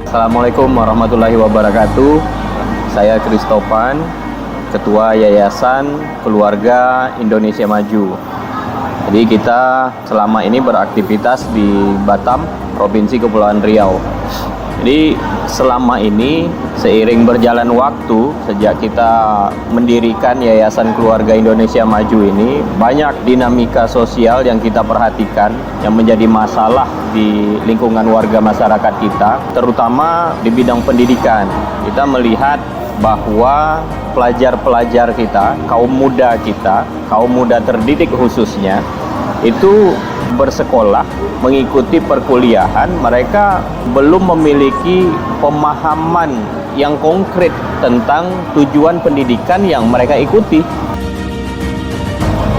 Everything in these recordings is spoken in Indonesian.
Assalamualaikum warahmatullahi wabarakatuh. Saya Kristopan, Ketua Yayasan Keluarga Indonesia Maju. Jadi kita selama ini beraktivitas di Batam, Provinsi Kepulauan Riau. Jadi selama ini seiring berjalan waktu sejak kita mendirikan Yayasan Keluarga Indonesia Maju ini, banyak dinamika sosial yang kita perhatikan yang menjadi masalah di lingkungan warga masyarakat kita, terutama di bidang pendidikan. Kita melihat bahwa pelajar-pelajar kita, kaum muda kita, kaum muda terdidik khususnya, itu bersekolah, mengikuti perkuliahan, mereka belum memiliki pemahaman yang konkret tentang tujuan pendidikan yang mereka ikuti.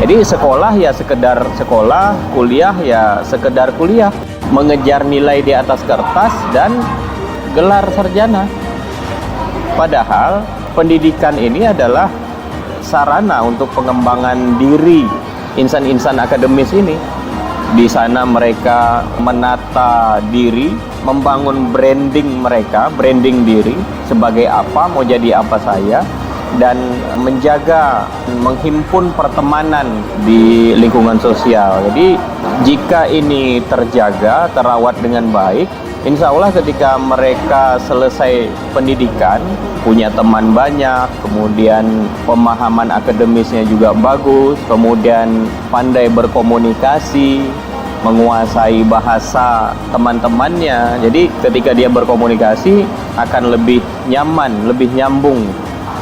Jadi sekolah ya sekedar sekolah, kuliah ya sekedar kuliah, mengejar nilai di atas kertas dan gelar sarjana. Padahal pendidikan ini adalah sarana untuk pengembangan diri insan-insan akademis ini. Di sana mereka menata diri, membangun branding mereka, branding diri sebagai apa, mau jadi apa saya, dan menjaga, menghimpun pertemanan di lingkungan sosial. Jadi jika ini terjaga, terawat dengan baik, insya Allah ketika mereka selesai pendidikan, punya teman banyak, kemudian pemahaman akademisnya juga bagus, kemudian pandai berkomunikasi, menguasai bahasa teman-temannya. Jadi ketika dia berkomunikasi akan lebih nyaman, lebih nyambung.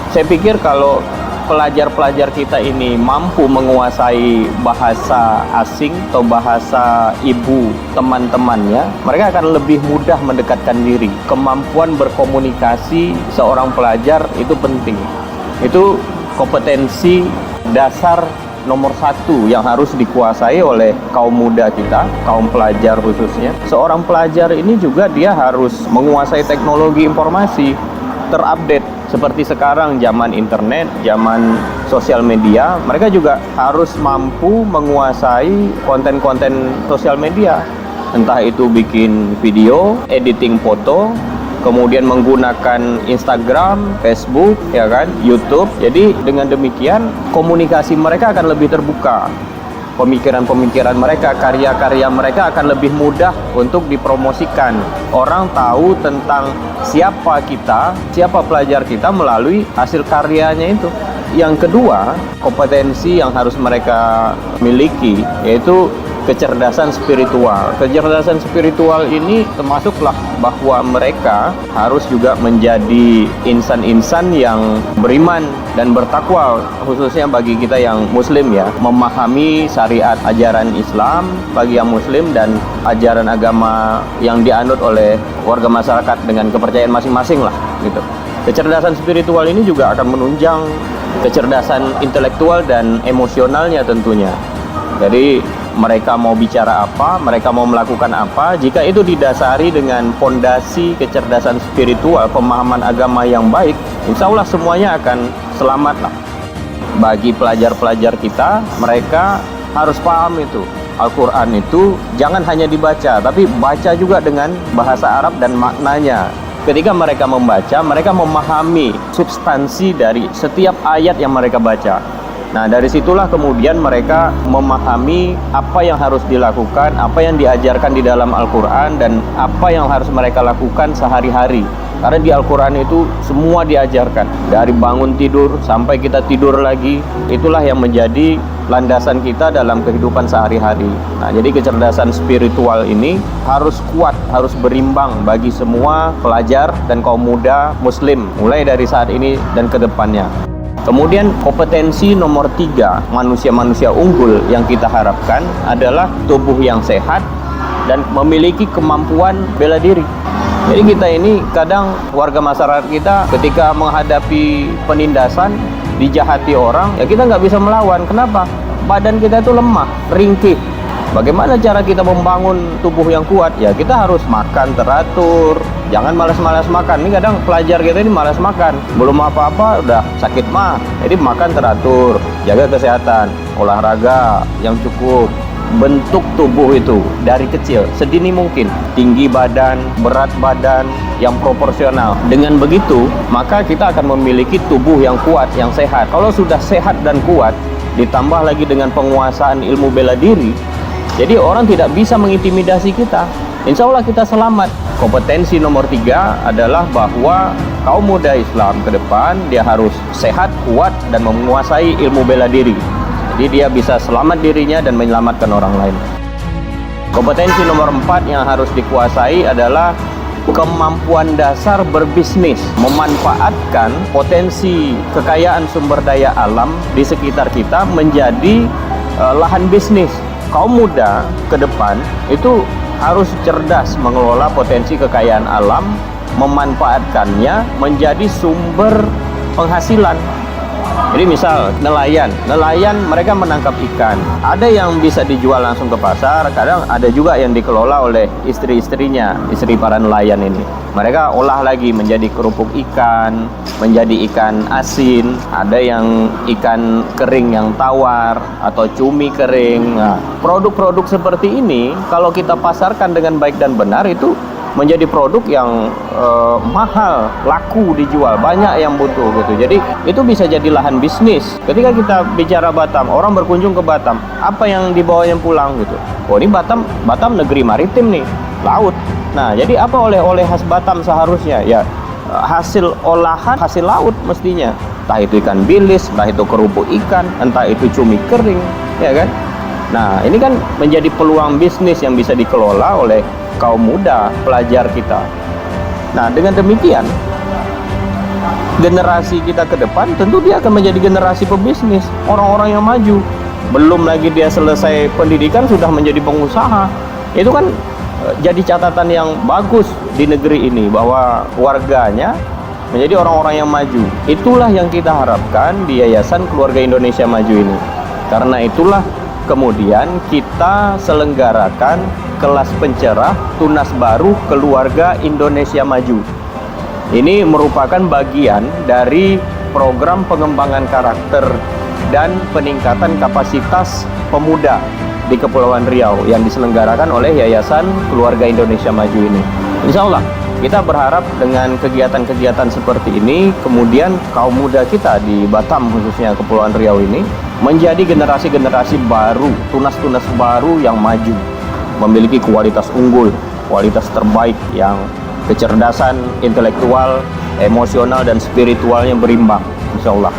Saya pikir kalau pelajar-pelajar kita ini mampu menguasai bahasa asing atau bahasa ibu teman-temannya, mereka akan lebih mudah mendekatkan diri. Kemampuan berkomunikasi seorang pelajar itu penting. Itu kompetensi dasar nomor satu yang harus dikuasai oleh kaum muda kita, kaum pelajar khususnya. Seorang pelajar ini juga dia harus menguasai teknologi informasi, terupdate. Seperti sekarang zaman internet, zaman sosial media, mereka juga harus mampu menguasai konten-konten sosial media. Entah itu bikin video, editing foto, kemudian menggunakan Instagram, Facebook, ya kan, YouTube. Jadi dengan demikian komunikasi mereka akan lebih terbuka. Pemikiran-pemikiran mereka, karya-karya mereka akan lebih mudah untuk dipromosikan. Orang tahu tentang siapa kita, siapa pelajar kita melalui hasil karyanya itu. Yang kedua, kompetensi yang harus mereka miliki yaitu kecerdasan spiritual. Kecerdasan spiritual ini termasuklah bahwa mereka harus juga menjadi insan-insan yang beriman dan bertakwa, khususnya bagi kita yang muslim ya, memahami syariat ajaran Islam bagi yang muslim dan ajaran agama yang dianut oleh warga masyarakat dengan kepercayaan masing-masing lah gitu. Kecerdasan spiritual ini juga akan menunjang kecerdasan intelektual dan emosionalnya tentunya. Jadi mereka mau bicara apa, mereka mau melakukan apa, jika itu didasari dengan fondasi kecerdasan spiritual, pemahaman agama yang baik, insya Allah semuanya akan selamat lah. Bagi pelajar-pelajar kita, mereka harus paham itu. Al-Quran itu jangan hanya dibaca, tapi baca juga dengan bahasa Arab dan maknanya. Ketika mereka membaca, mereka memahami substansi dari setiap ayat yang mereka baca. Nah, dari situlah kemudian mereka memahami apa yang harus dilakukan, apa yang diajarkan di dalam Al-Quran, dan apa yang harus mereka lakukan sehari-hari. Karena di Al-Quran itu semua diajarkan, dari bangun tidur sampai kita tidur lagi. Itulah yang menjadi landasan kita dalam kehidupan sehari-hari. Nah, jadi kecerdasan spiritual ini harus kuat, harus berimbang bagi semua pelajar dan kaum muda muslim, mulai dari saat ini dan ke depannya. Kemudian kompetensi nomor 3 manusia-manusia unggul yang kita harapkan adalah tubuh yang sehat dan memiliki kemampuan bela diri. Jadi kita ini kadang warga masyarakat kita ketika menghadapi penindasan, dijahati orang, ya kita nggak bisa melawan. Kenapa? Badan kita itu lemah, ringkih. Bagaimana cara kita membangun tubuh yang kuat? Ya kita harus makan teratur, jangan malas-malas makan. Ini kadang pelajar kita ini malas makan, belum apa-apa udah sakit mah. Jadi makan teratur, jaga kesehatan, olahraga yang cukup, bentuk tubuh itu dari kecil, sedini mungkin, tinggi badan, berat badan yang proporsional. Dengan begitu, maka kita akan memiliki tubuh yang kuat, yang sehat. Kalau sudah sehat dan kuat, ditambah lagi dengan penguasaan ilmu bela diri, jadi orang tidak bisa mengintimidasi kita. Insya Allah kita selamat. Kompetensi nomor 3 adalah bahwa kaum muda Islam ke depan, dia harus sehat, kuat, dan menguasai ilmu bela diri. Jadi dia bisa selamat dirinya dan menyelamatkan orang lain. Kompetensi nomor 4 yang harus dikuasai adalah kemampuan dasar berbisnis, memanfaatkan potensi kekayaan sumber daya alam di sekitar kita menjadi lahan bisnis. Kaum muda ke depan itu harus cerdas mengelola potensi kekayaan alam, memanfaatkannya menjadi sumber penghasilan. Jadi misal nelayan mereka menangkap ikan, ada yang bisa dijual langsung ke pasar, kadang ada juga yang dikelola oleh istri-istrinya, istri para nelayan ini. Mereka olah lagi menjadi kerupuk ikan, menjadi ikan asin, ada yang ikan kering yang tawar atau cumi kering. Nah, produk-produk seperti ini kalau kita pasarkan dengan baik dan benar itu menjadi produk yang mahal, laku dijual, banyak yang butuh gitu. Jadi itu bisa jadi lahan bisnis. Ketika kita bicara Batam, orang berkunjung ke Batam, apa yang dibawanya pulang gitu? Oh, ini Batam negeri maritim nih, laut. Nah, jadi apa oleh-oleh khas Batam seharusnya? Ya hasil olahan, hasil laut mestinya. Entah itu ikan bilis, entah itu kerupuk ikan, entah itu cumi kering, ya kan? Nah, ini kan menjadi peluang bisnis yang bisa dikelola oleh kaum muda, pelajar kita. Nah, dengan demikian, generasi kita ke depan tentu dia akan menjadi generasi pebisnis, orang-orang yang maju. Belum lagi dia selesai pendidikan sudah menjadi pengusaha. Itu kan jadi catatan yang bagus di negeri ini, bahwa warganya menjadi orang-orang yang maju. Itulah yang kita harapkan di Yayasan Keluarga Indonesia Maju ini. Karena itulah kemudian kita selenggarakan kelas pencerah tunas baru Keluarga Indonesia Maju. Ini merupakan bagian dari program pengembangan karakter dan peningkatan kapasitas pemuda di Kepulauan Riau yang diselenggarakan oleh Yayasan Keluarga Indonesia Maju ini. Insya Allah kita berharap dengan kegiatan-kegiatan seperti ini, kemudian kaum muda kita di Batam khususnya Kepulauan Riau ini menjadi generasi-generasi baru, tunas-tunas baru yang maju, memiliki kualitas unggul, kualitas terbaik, yang kecerdasan intelektual, emosional, dan spiritualnya berimbang, insya Allah.